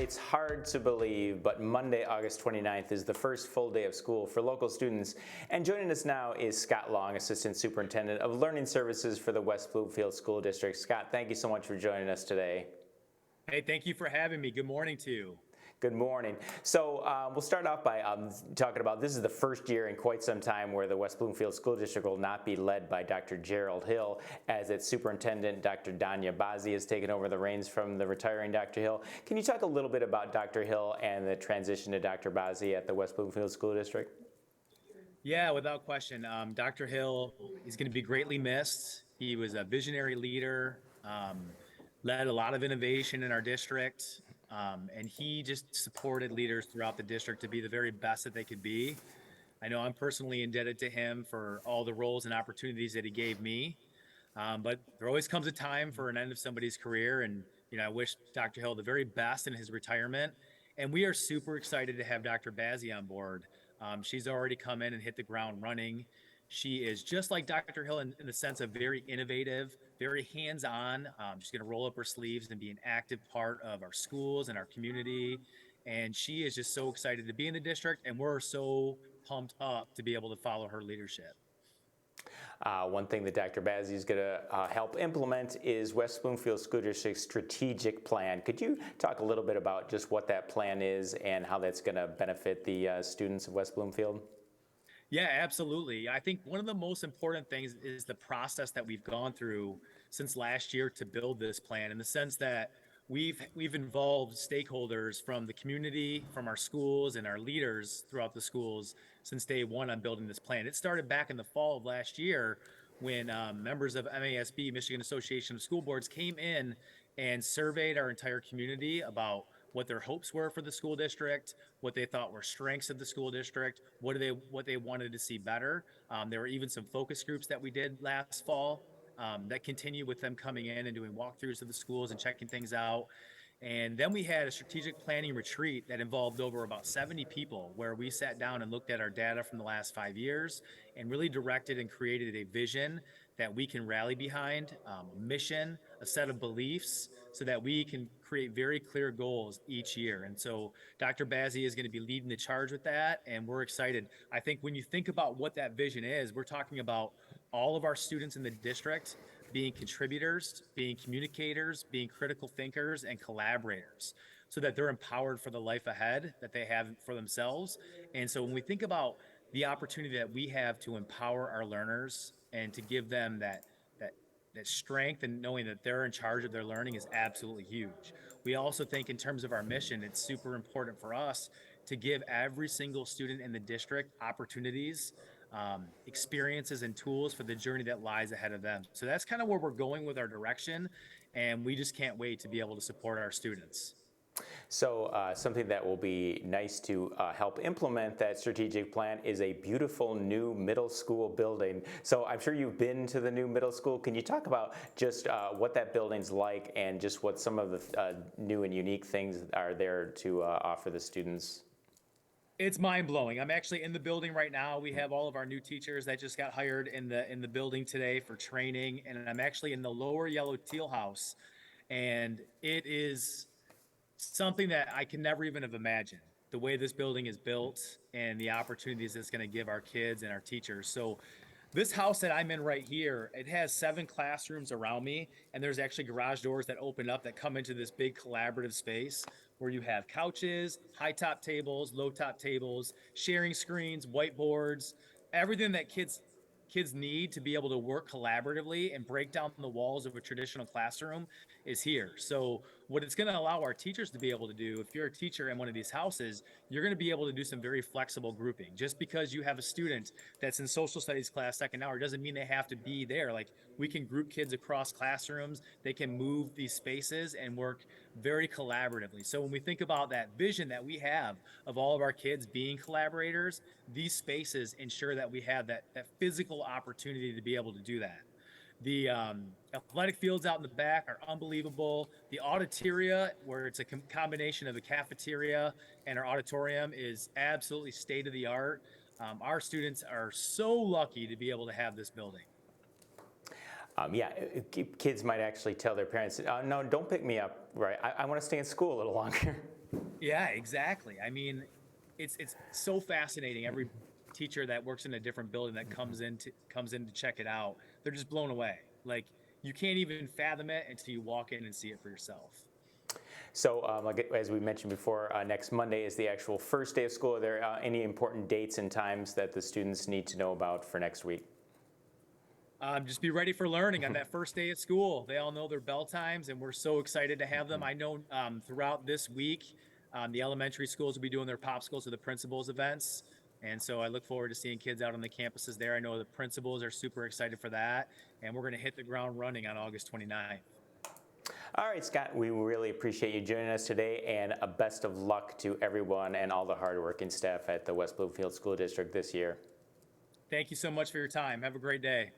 it's hard to believe, but Monday, August 29th is the first full day of school for local students. And joining us now is Scott Long, Assistant Superintendent of Learning Services for the West Bloomfield School District. Scott, thank you so much for joining us today. Hey, thank you for having me. Good morning to you. Good morning. So we'll start off by talking about this is the first year in quite some time where the West Bloomfield School District will not be led by Dr. Gerald Hill, as its superintendent, Dr. Danya Bazzi, has taken over the reins from the retiring Dr. Hill. Can you talk a little bit about Dr. Hill and the transition to Dr. Bazzi at the West Bloomfield School District? Yeah, without question. Dr. Hill is going to be greatly missed. He was a visionary leader, led a lot of innovation in our district, and he just supported leaders throughout the district to be the very best that they could be. I know I'm personally indebted to him for all the roles and opportunities that he gave me, but there always comes a time for an end of somebody's career, and I wish Dr. Hill the very best in his retirement. And we are super excited to have Dr. Bazzi on board. She's already come in and hit the ground running. She is just like Dr. Hill in the sense of very innovative, very hands-on. She's going to roll up her sleeves and be an active part of our schools and our community. And she is just so excited to be in the district, and we're so pumped up to be able to follow her leadership. One thing that Dr. Bazzi is going to help implement is West Bloomfield School District's strategic plan. Could you talk a little bit about just what that plan is and how that's going to benefit the students of West Bloomfield? Yeah, absolutely. I think one of the most important things is the process that we've gone through since last year to build this plan, in the sense that we've involved stakeholders from the community, from our schools and our leaders throughout the schools since day one on building this plan. It started back in the fall of last year when members of MASB, Michigan Association of School Boards, came in and surveyed our entire community about what their hopes were for the school district, what they thought were strengths of the school district, what they wanted to see better. There were even some focus groups that we did last fall that continue with them coming in and doing walkthroughs of the schools and checking things out. And then we had a strategic planning retreat that involved over about 70 people, where we sat down and looked at our data from the last 5 years and really directed and created a vision that we can rally behind, a mission, a set of beliefs, so that we can create very clear goals each year. And so Dr. Bazzi is going to be leading the charge with that, and we're excited. I think when you think about what that vision is, we're talking about all of our students in the district being contributors, being communicators, being critical thinkers, and collaborators, so that they're empowered for the life ahead that they have for themselves. And so when we think about the opportunity that we have to empower our learners and to give them that strength, and knowing that they're in charge of their learning, is absolutely huge. We also think in terms of our mission, it's super important for us to give every single student in the district opportunities, experiences, and tools for the journey that lies ahead of them. So that's kind of where we're going with our direction, and we just can't wait to be able to support our students. So something that will be nice to help implement that strategic plan is a beautiful new middle school building. So I'm sure you've been to the new middle school. Can you talk about just what that building's like and just what some of the new and unique things are there to offer the students? It's mind-blowing. I'm actually in the building right now. We have all of our new teachers that just got hired in the building today for training, and I'm actually in the lower yellow teal house, and it is something that I can never even have imagined, the way this building is built and the opportunities it's going to give our kids and our teachers. So this house that I'm in right here, it has 7 classrooms around me, and there's actually garage doors that open up that come into this big collaborative space where you have couches, high top tables, low top tables, sharing screens, whiteboards, everything that kids need to be able to work collaboratively and break down the walls of a traditional classroom is here. So what it's going to allow our teachers to be able to do, if you're a teacher in one of these houses, you're going to be able to do some very flexible grouping. Just because you have a student that's in social studies class second hour doesn't mean they have to be there. Like, we can group kids across classrooms. They can move these spaces and work very collaboratively. So when we think about that vision that we have of all of our kids being collaborators, these spaces ensure that we have that physical opportunity to be able to do that. The athletic fields out in the back are unbelievable. The auditoria, where it's a combination of the cafeteria and our auditorium, is absolutely state of the art. Our students are so lucky to be able to have this building. Yeah, kids might actually tell their parents, no, don't pick me up, right? I want to stay in school a little longer. Yeah, exactly. I mean, it's so fascinating. Every teacher that works in a different building that comes in to check it out, they're just blown away. Like you can't even fathom it until you walk in and see it for yourself. So, as we mentioned before, next Monday is the actual first day of school. Are there any important dates and times that the students need to know about for next week? Just be ready for learning on that first day of school. They all know their bell times, and we're so excited to have them. I know throughout this week, the elementary schools will be doing their popsicles or the principals events. And so I look forward to seeing kids out on the campuses there. I know the principals are super excited for that. And we're going to hit the ground running on August 29th. All right, Scott, we really appreciate you joining us today, and a best of luck to everyone and all the hardworking staff at the West Bloomfield School District this year. Thank you so much for your time. Have a great day.